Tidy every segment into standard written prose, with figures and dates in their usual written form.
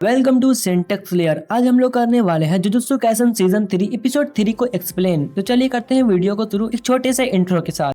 Welcome to syntax layer. आज हम लोग करने वाले हैं जुजुत्सु काइसेन सीजन 3 एपिसोड 3 को एक्सप्लेन। तो चलिए करते हैं वीडियो को शुरू एक छोटे से इंट्रो के साथ।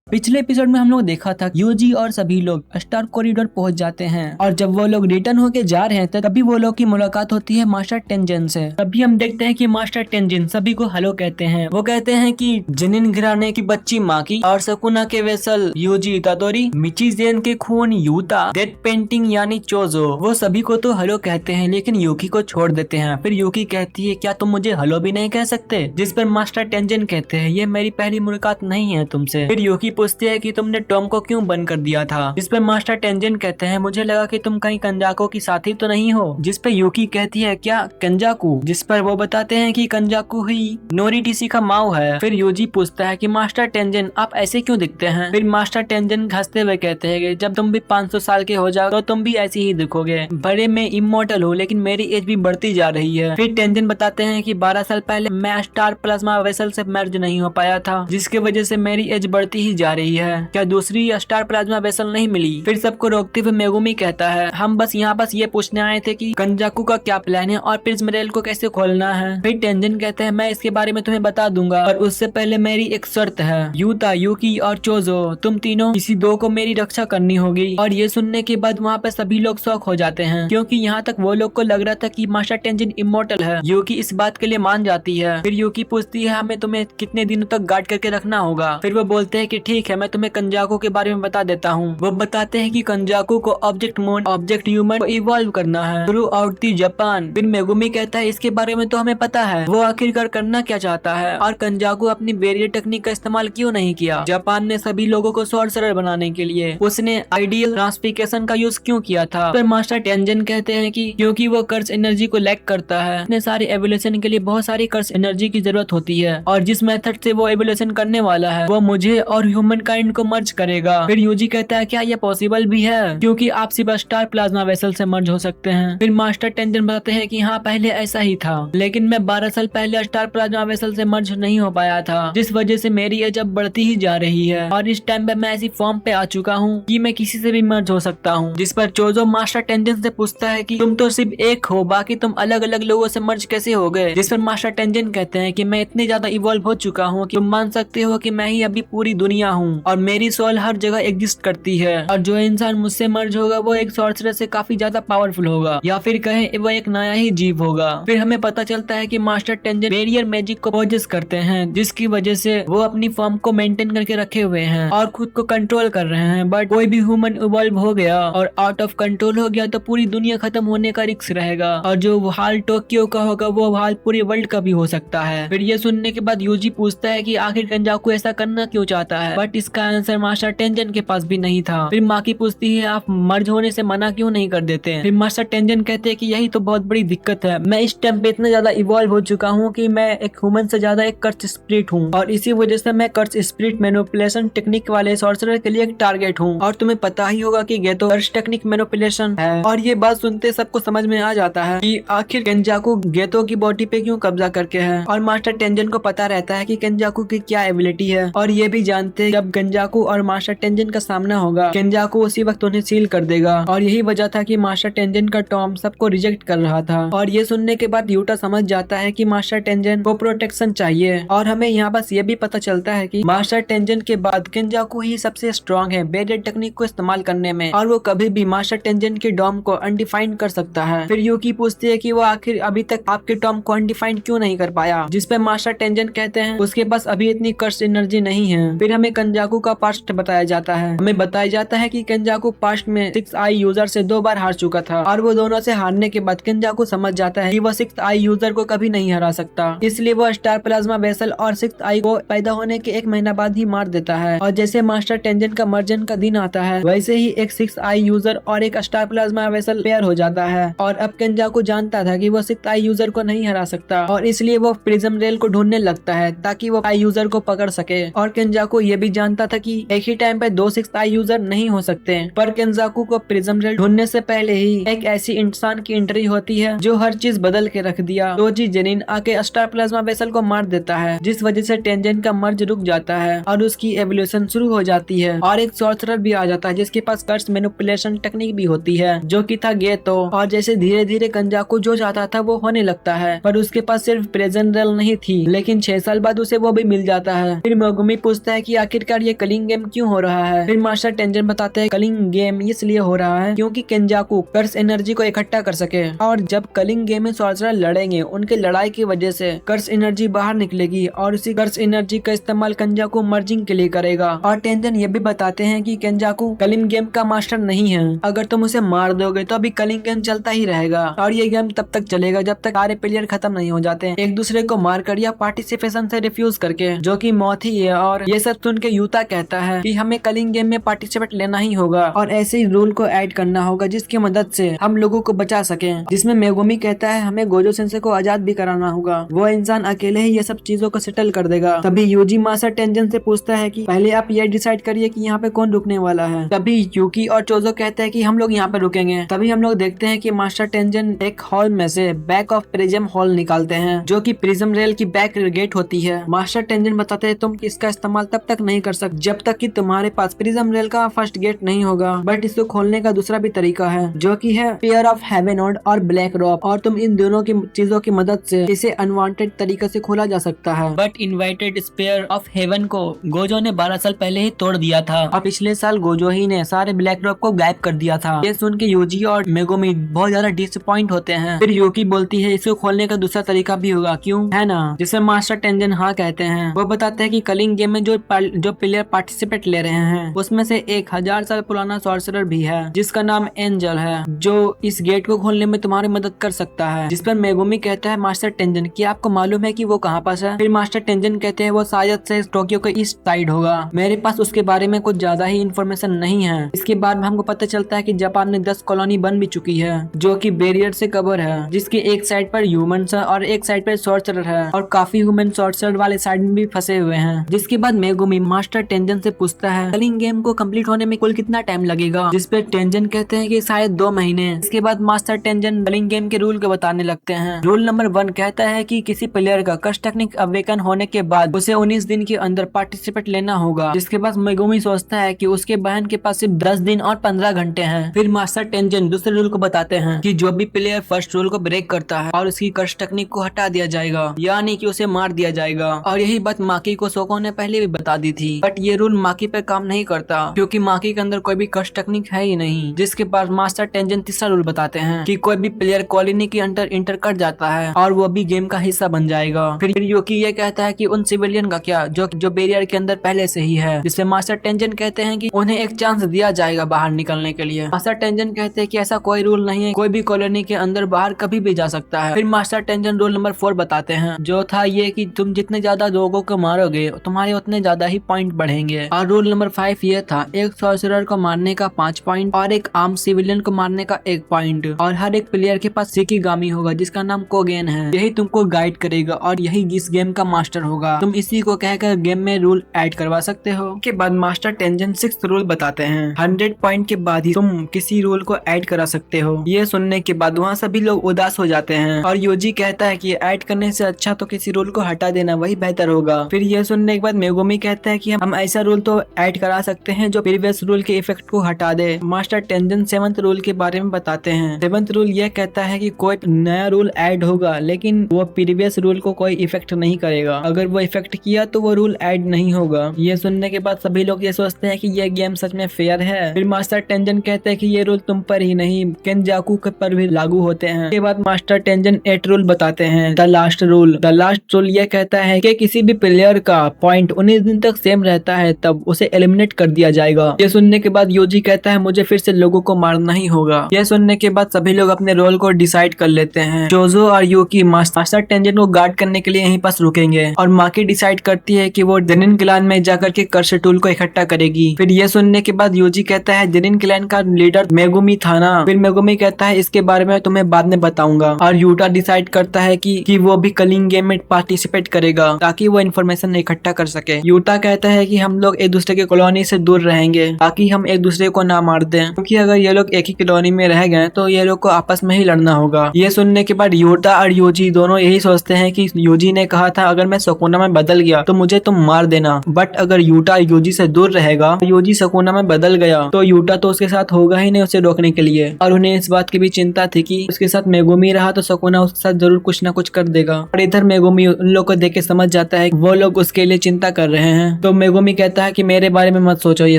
पिछले एपिसोड में हम लोग देखा था यूजी और सभी लोग स्टार कॉरिडोर पहुंच जाते हैं और जब वो लोग रिटर्न होके जा रहे हैं तभी वो लोग की मुलाकात होती है मास्टर टेंजिन से। तभी हम देखते हैं कि मास्टर टेंजिन सभी को हेलो कहते हैं। वो कहते हैं कि जिनिन घराने की बच्ची माकी और सकुना के वेसल यूजी इतादोरी, मिची जेन के खून यूता, डेड पेंटिंग यानी चोजो, वो सभी को तो हेलो कहते हैं लेकिन यूकी को छोड़ देते हैं। फिर यूकी कहती है क्या तुम मुझे हेलो भी नहीं कह सकते, जिस पर मास्टर टेंजिन कहते हैं ये मेरी पहली मुलाकात नहीं है तुमसे। फिर यूकी पूछती है कि तुमने टॉम को क्यों बंद कर दिया था, जिस पर मास्टर टेंजिन कहते हैं मुझे लगा कि तुम कहीं कंजाको की साथी तो नहीं हो, जिस पे यूकी कहती है क्या कंजाकू, जिस पर वो बताते हैं कि कंजाकू ही नोरिटीसी का माओ है। फिर यूजी पूछता है कि मास्टर टेंजिन आप ऐसे क्यों दिखते हैं। फिर मास्टर टेंजिन हंसते हुए कहते हैं कि जब तुम भी 500 साल के हो जाओ तो तुम भी ऐसी ही दिखोगे। बड़े में इमोर्टल हो लेकिन मेरी एज भी बढ़ती जा रही है। फिर टेंजिन बताते हैं कि 12 साल पहले मैं स्टार प्लाज्मा वेसल से मर्ज नहीं हो पाया था, जिसकी वजह से मेरी एज बढ़ती ही जा रही है। क्या दूसरी स्टार प्लाज्मा वेसल नहीं मिली। फिर सबको रोकते हुए मेगुमी कहता है हम बस यहाँ ये पूछने आए थे कि कंजाकू का क्या प्लान है और प्रिज्म रेल को कैसे खोलना है। फिर टेंजिन कहते हैं मैं इसके बारे में तुम्हें बता दूंगा और उससे पहले मेरी एक शर्त है। यूता, यूकी और चोजो तुम तीनों किसी दो को मेरी रक्षा करनी होगी। और ये सुनने के बाद वहाँ पे सभी लोग शॉक हो जाते हैं क्योंकि यहाँ तक वो लोग को लग रहा था कि मास्टर टेंजिन इमोर्टल है। यूकी इस बात के लिए मान जाती है। फिर यूकी पूछती है हमें तुम्हें कितने दिनों तक गार्ड करके रखना होगा। फिर वो बोलते हैं कि ठीक है मैं तुम्हें कंजाकू के बारे में बता देता हूँ। वो बताते हैं कि कंजाकू को ऑब्जेक्ट मोड ऑब्जेक्ट ह्यूमन को इवॉल्व करना है थ्रू आउट दी जापान। फिर मेगुमी कहता है इसके बारे में तो हमें पता है, वो आखिरकार करना क्या चाहता है और कंजाकू अपनी बैरियर टेक्निक का इस्तेमाल क्यों नहीं किया। जापान ने सभी लोगों को सॉर्सरर बनाने के लिए उसने आइडियल ट्रांसफिकेशन का यूज क्यों किया था। फिर मास्टर टेंजिन कहते हैं कि क्योंकि वो कर्स एनर्जी को लैक करता है। अपने सारे एवोल्यूशन के लिए बहुत सारी कर्स एनर्जी की जरूरत होती है और जिस मेथड से वो एवोल्यूशन करने वाला है वो मुझे और ह्यूमन काइंड को मर्ज करेगा। फिर यूजी कहता है क्या ये पॉसिबल भी है क्योंकि आप सिर्फ स्टार प्लाज्मा वेसल से मर्ज हो सकते हैं। फिर मास्टर टेंजिन बताते हैं कि हाँ पहले ऐसा ही था लेकिन मैं 12 साल पहले स्टार प्लाज्मा वेसल से मर्ज नहीं हो पाया था, जिस वजह से मेरी एज अब बढ़ती ही जा रही है और इस टाइम पे मैं ऐसी फॉर्म पे आ चुका हूँ कि मैं किसी से भी मर्ज हो सकता हूँ। जिस पर चोजो मास्टर टेंजिन से पूछता है कि तुम तो सिर्फ एक हो, बाकी तुम अलग अलग लोगों से मर्ज कैसे हो गए। जिस पर मास्टर टेंजिन कहते हैं कि मैं इतने ज्यादा इवॉल्व हो चुका हूँ कि तुम मान सकते हो कि मैं ही अभी पूरी दुनिया हूँ और मेरी सोल हर जगह एग्जिस्ट करती है और जो इंसान मुझसे मर्ज होगा वो एक सॉर्सरर से काफी ज्यादा पावरफुल होगा या फिर कहें वो एक नया ही जीव होगा। फिर हमें पता चलता है कि मास्टर टेंजिन बैरियर मैजिक को पोजेस करते हैं जिसकी वजह से वो अपनी फॉर्म को मेंटेन करके रखे हुए हैं और खुद को कंट्रोल कर रहे हैं। बट कोई भी ह्यूमन इवॉल्व हो गया और आउट ऑफ कंट्रोल हो गया तो पूरी दुनिया खत्म होने का रिस्क रहेगा और जो हाल टोक्यो का होगा वो हाल पूरे वर्ल्ड का भी हो सकता है। फिर ये सुनने के बाद यूजी पूछता है कि आखिर कंजाकू ऐसा करना क्यों चाहता है, बट इसका आंसर मास्टर टेंजिन के पास भी नहीं था। फिर माकी पूछती है आप मर्ज होने से मना क्यों नहीं कर देते हैं। फिर मास्टर टेंजिन कहते हैं कि यही तो बहुत बड़ी दिक्कत है, मैं इस टाइम पे इतना ज्यादा इवॉल्व हो चुका हूँ कि मैं एक ह्यूमन से ज्यादा एक कर्स स्पिरिट हूँ और इसी वजह से मैं कर्स स्पिरिट मैनिपुलेशन टेक्निक वाले सॉर्सरर के लिए एक टारगेट हूँ और तुम्हें पता ही होगा कि गेतो कर्स टेक्निक मैनिपुलेशन है। और ये बात सुनते सबको समझ में आ जाता है कि आखिर केंजाकू गेतो की बॉडी पे क्यों कब्जा करके है और मास्टर टेंजिन को पता रहता है कि केंजाकू की क्या एबिलिटी है और ये भी जानते हैं जब केंजाकू और मास्टर टेंजिन का सामना होगा केंजाकू उसी वक्त उन्हें सील कर देगा और यही वजह था कि मास्टर टेंजिन का टॉम सबको रिजेक्ट कर रहा था। और ये सुनने के बाद यूटा समझ जाता है कि मास्टर टेंजिन को प्रोटेक्शन चाहिए और हमें यहाँ बस ये भी पता चलता है कि मास्टर टेंजिन के बाद केंजाकू ही सबसे स्ट्रॉन्ग है बैरियर टेक्निक को इस्तेमाल करने में और वो कभी भी मास्टर टेंजिन के डॉम को अनडिफाइंड कर सकता है। फिर यूकी पूछती है कि वो आखिर अभी तक आपके टॉम को अनडिफाइंड क्यों नहीं कर पाया, जिस पे मास्टर टेंजिन कहते हैं उसके पास अभी इतनी कर्स एनर्जी नहीं है। फिर हमें कंजाकू का पास्ट बताया जाता है। हमें बताया जाता है कि केंजाकू पास्ट में 6 आई यूजर से 2 बार हार चुका था और वो दोनों से हारने के बाद केंजाकू समझ जाता है कि वो 6 आई यूजर को कभी नहीं हरा सकता, इसलिए वो स्टार प्लाज्मा वेसल और 6 आई को पैदा होने के 1 महीना बाद ही मार देता है। और जैसे मास्टर टेंजिन का मर्जन का दिन आता है वैसे ही एक 6 आई यूजर और एक स्टार प्लाज्मा वेसल पेयर हो जाता है और अब केंजाकू जानता था कि वो 6 आई यूजर को नहीं हरा सकता और इसलिए वो प्रिज्म रेल को ढूंढने लगता है ताकि वो आई यूजर को पकड़ सके। और केंजाकू ये भी भी जानता था कि एक ही टाइम पे 2 6 आई यूजर नहीं हो सकते, पर केंजाकू को प्रिज्म रेल ढूंढने से पहले ही एक ऐसी इंसान की एंट्री होती है जो हर चीज बदल के रख दिया। तोजी जेनिन आके स्टार प्लाज्मा वेसल को मार देता है, जिस वजह से टेंजेंट का मर्ज रुक जाता है और उसकी एवोल्यूशन शुरू हो जाती है। और एक सॉर्सरर भी आ जाता है जिसके पास कर्स मैनिपुलेशन टेक्निक भी होती है, जो कि था गेतो। और जैसे धीरे धीरे केंजाकू जो चाहता था वो होने लगता है, पर उसके पास सिर्फ प्रेजेंट रेल नहीं थी, लेकिन 6 साल बाद उसे वो भी मिल जाता है। फिर मेगुमी पूछता है कि आखिरकार ये कलिंग गेम क्यों हो रहा है। फिर मास्टर टेंजन बताते हैं कलिंग गेम इसलिए हो रहा है क्योंकि केंजाकू कर्स एनर्जी को इकट्ठा कर सके, और जब कलिंग गेम में सॉर्सरर लड़ेंगे उनके लड़ाई की वजह से कर्स एनर्जी बाहर निकलेगी और उसी कर्स एनर्जी का इस्तेमाल केंजाकू मर्जिंग के लिए करेगा। और टेंजन ये भी बताते हैं कि केंजाकू कलिंग गेम का मास्टर नहीं है, अगर तुम उसे मार दोगे तो अभी कलिंग गेम चलता ही रहेगा और ये गेम तब तक चलेगा जब तक सारे प्लेयर खत्म नहीं हो जाते एक दूसरे को मारकर या पार्टिसिपेशन से रिफ्यूज करके, जो कि मौत ही है। और ये सब सुन के यूता कहता है कि हमें कलिंग गेम में पार्टिसिपेट लेना ही होगा और ऐसे ही रूल को ऐड करना होगा जिसकी मदद से हम लोगों को बचा सके। जिसमें मेगुमी कहता है हमें गोजो सेंसे को आजाद भी कराना होगा, वो इंसान अकेले ही ये सब चीजों को सेटल कर देगा। तभी यूजी मास्टर टेंजन से पूछता है कि पहले आप ये डिसाइड करिए कि यहाँ पे कौन रुकने वाला है। तभी यूकी और चोजो कहते हैं कि हम लोग यहाँ पे रुकेंगे। तभी हम लोग देखते हैं कि मास्टर टेंजन एक हॉल में से बैक ऑफ प्रिज्म हॉल निकालते हैं, जो कि प्रिज्म रेल की बैक गेट होती है। मास्टर टेंजन बताते हैं तुम इसका इस्तेमाल तब तक नहीं कर सकते जब तक कि तुम्हारे पास प्रिज्म रेल का फर्स्ट गेट नहीं होगा, बट इसको खोलने का दूसरा भी तरीका है, जो कि है पेयर ऑफ हेवेनोड और ब्लैक रॉक, और तुम इन दोनों की चीजों की मदद से इसे अनवांटेड तरीके से खोला जा सकता है। But invited sphere of haven को गोजो ने 12 साल पहले ही तोड़ दिया था और पिछले साल गोजो ही ने सारे ब्लैक रॉक को गायब कर दिया था। ये सुन के यूजी और मेगुमी बहुत ज्यादा डिसअपॉइंट होते हैं। फिर यूकी बोलती है इसको खोलने का दूसरा तरीका भी होगा, क्यों है ना, जिसे मास्टर टेंजन हाँ कहते हैं। वो बताते हैं कि कलिंग गेम में जो प्लेयर पार्टिसिपेट ले रहे हैं उसमें से 1000 साल पुराना सॉर्सरर भी है जिसका नाम एंजल है, जो इस गेट को खोलने में तुम्हारी मदद कर सकता है। जिस पर मेगुमी कहता है मास्टर टेंजन कि आपको मालूम है कि वो कहाँ पास है। फिर मास्टर टेंजन कहते हैं वो शायद से टोक्यो के ईस्ट साइड होगा, मेरे पास उसके बारे में कुछ ज्यादा ही इंफॉर्मेशन नहीं है। इसके बाद हमको पता चलता है कि जापान में 10 कॉलोनी बन भी चुकी है जो कि बैरियर से कवर है, जिसके एक साइड पर ह्यूमंस है और एक साइड पर सॉर्सरर है, और काफी ह्यूमन सॉर्सरर वाले साइड में भी फंसे हुए हैं। जिसके बाद मेगुमी मास्टर टेंजन से पूछता है कलिंग गेम को कंप्लीट होने में कुल कितना टाइम लगेगा, जिस पे टेंजन कहते हैं कि शायद 2 महीने। इसके बाद मास्टर टेंजन कलिंग गेम के रूल को बताने लगते हैं। रूल नंबर 1 कहता है कि किसी प्लेयर का कर्स टेक्निक अवेकन होने के बाद उसे 19 दिन के अंदर पार्टिसिपेट लेना होगा। जिसके बाद मेगुमी सोचता है कि उसके बहन के पास सिर्फ 10 दिन और 15 घंटे हैं। फिर मास्टर टेंजन दूसरे रूल को बताते हैं कि जो भी प्लेयर फर्स्ट रूल को ब्रेक करता है और उसकी कर्स टेक्निक को हटा दिया जाएगा, यानी कि उसे मार दिया जाएगा। और यही बात माकी को सोको ने पहले भी बता दी थी, बट ये रूल माकी पे काम नहीं करता क्योंकि माकी के अंदर कोई भी कर्स टेक्निक है ही नहीं। जिसके बाद मास्टर टेंजन तीसरा रूल बताते हैं कि कोई भी प्लेयर कॉलोनी के अंदर इंटर कर जाता है और वो भी गेम का हिस्सा बन जाएगा। फिर यूकी ये कहता है कि उन सिविलियन का क्या जो बैरियर के अंदर पहले से ही है, जिससे मास्टर टेंजन कहते हैं कि उन्हें एक चांस दिया जाएगा बाहर निकलने के लिए। मास्टर टेंजन कहते हैं कि ऐसा कोई रूल नहीं है, कोई भी कॉलोनी के अंदर बाहर कभी भी जा सकता है। फिर मास्टर टेंजन रूल नंबर 4 बताते हैं, जो था ये कि तुम जितने ज्यादा लोगों को मारोगे तुम्हारे उतने ज्यादा ही पॉइंट बढ़ेंगे। और रूल नंबर 5 ये था एक सॉर्सरर को मारने का 5 पॉइंट और एक आर्म सिविलियन को मारने का 1 पॉइंट, और हर एक प्लेयर के पास शिकिगामी होगा जिसका नाम कोगेन है। यही तुमको गाइड करेगा और यही इस गेम का मास्टर होगा। तुम इसी को कहकर गेम में रूल ऐड करवा सकते हो। के बाद मास्टर टेंजन 6th रूल बताते हैं 100 पॉइंट के बाद ही तुम किसी रूल को ऐड करा सकते हो। ये सुनने के बाद वहाँ सभी लोग उदास हो जाते हैं और यूजी कहता है कि ऐड करने से अच्छा तो किसी रूल को हटा देना वही बेहतर होगा। फिर ये सुनने के बाद मेगुमी कहता है कि हम ऐसा रूल तो ऐड करा सकते हैं जो प्रीवियस रूल के इफेक्ट को हटा दे। मास्टर टेंजन 7th रूल के बारे में बताते हैं। 7th रूल यह कहता है कि कोई नया रूल ऐड होगा लेकिन वो प्रीवियस रूल को कोई इफेक्ट नहीं करेगा, अगर वो इफेक्ट किया तो वो रूल ऐड नहीं होगा। ये सुनने के बाद सभी लोग ये सोचते हैं कि ये गेम सच में फेयर है। फिर मास्टर टेंजन कहते हैं कि ये रूल तुम पर ही नहीं केंजाकू पर भी लागू होते हैं। इसके बाद मास्टर टेंजन 8 रूल बताते हैं the last rule. The last rule ये कहता है कि किसी भी प्लेयर का पॉइंट 19 दिन तक सेम रहता है तब उसे एलिमिनेट कर दिया जाएगा। ये सुनने के बाद यूजी कहता है मुझे फिर से लोगों को मारना ही होगा। यह सुनने के बाद सभी लोग अपने रोल को डिसाइड कर लेते हैं। चोजो और यूकी मास्टर टेंजन को गार्ड करने के लिए यहीं पास रुकेंगे और माकी डिसाइड करती है कि वो जेनिन क्लैन में जाकर के कर्स टूल को इकट्ठा करेगी। फिर ये सुनने के बाद यूजी कहता है जेनिन क्लैन का लीडर मेगुमी था ना। फिर मेगुमी कहता है इसके बारे में तुम्हें बाद में बताऊंगा। और यूटा डिसाइड करता है कि वो भी कलिंग गेम में पार्टिसिपेट करेगा ताकि वो इन्फॉर्मेशन इकट्ठा कर सके। यूटा कहता कहता है कि हम लोग एक दूसरे के कॉलोनी से दूर रहेंगे ताकि हम एक दूसरे को ना मार दें, क्योंकि अगर ये लोग एक ही कॉलोनी में रह गए तो ये लोग को आपस में ही लड़ना होगा। ये सुनने के बाद यूटा और यूजी दोनों यही सोचते हैं कि यूजी ने कहा था अगर मैं सुकुना में बदल गया तो मुझे तुम मार देना, बट अगर यूटा यूजी से दूर रहेगा, यूजी सुकुना में बदल गया तो यूटा तो उसके साथ होगा ही नहीं उसे रोकने के लिए। और उन्हें इस बात की भी चिंता थी कि उसके साथ मेगुमी रहा तो सुकुना उसके साथ जरूर कुछ ना कुछ कर देगा। और इधर मेगुमी उन लोग को देख के समझ जाता है वो लोग उसके लिए चिंता कर रहे हैं, तो मेगुमी कहता है कि मेरे बारे में मत सोचो, ये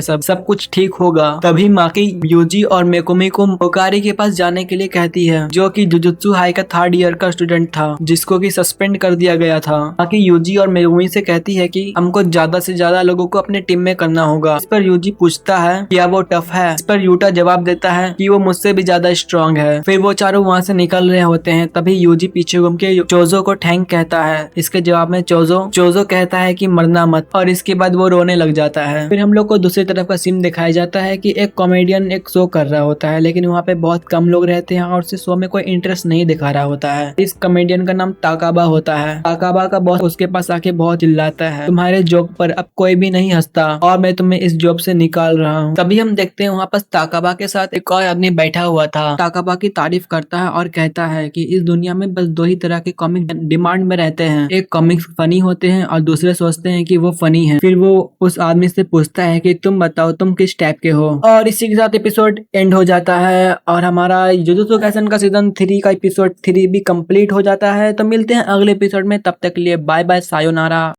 सब कुछ ठीक होगा। तभी माकी यूजी और मेगुमी को ओकारी के पास जाने के लिए कहती है, जो कि जुजुत्सु हाई का 3rd ईयर का स्टूडेंट था जिसको कि सस्पेंड कर दिया गया था। माकी यूजी और मेगुमी से कहती है कि हमको ज्यादा से ज्यादा लोगों को अपने टीम में करना होगा। इस पर यूजी पूछता है क्या वो टफ है। इस पर यूटा जवाब देता है कि वो मुझसे भी ज्यादा स्ट्रांग है। फिर वो चारों वहाँ से निकल रहे होते हैं, तभी यूजी पीछे घूम के चोजो को थैंक कहता है। इसके जवाब में चोजो कहता है कि मरना मत, और इसके बाद वो रोने लग जाता है। फिर हम लोग को दूसरी तरफ का सीन दिखाया जाता है कि एक कॉमेडियन एक शो कर रहा होता है, लेकिन वहाँ पे बहुत कम लोग रहते हैं और उसे शो में कोई इंटरेस्ट नहीं दिखा रहा होता है। इस कॉमेडियन का नाम ताकाबा होता है। ताकाबा का बॉस उसके पास आके बहुत चिल्लाता है, तुम्हारे जोक पर अब कोई भी नहीं हंसता और मैं तुम्हें इस जॉब से निकाल रहा हूँ। तभी हम देखते हैं वहाँ पर ताकाबा के साथ एक और आदमी बैठा हुआ था। ताकाबा की तारीफ करता है और कहता है कि इस दुनिया में बस 2 ही तरह के कॉमिक डिमांड में रहते हैं, एक कॉमिक्स फनी होते हैं और दूसरे सोचते हैं कि वो फनी है। फिर वो उस आदमी से पूछता है कि तुम बताओ तुम किस टाइप के हो। और इसी के साथ एपिसोड एंड हो जाता है और हमारा जुजुत्सु काइसेन का सीजन 3 का एपिसोड 3 भी कंप्लीट हो जाता है। तो मिलते हैं अगले एपिसोड में, तब तक के लिए बाय बाय, सायोनारा।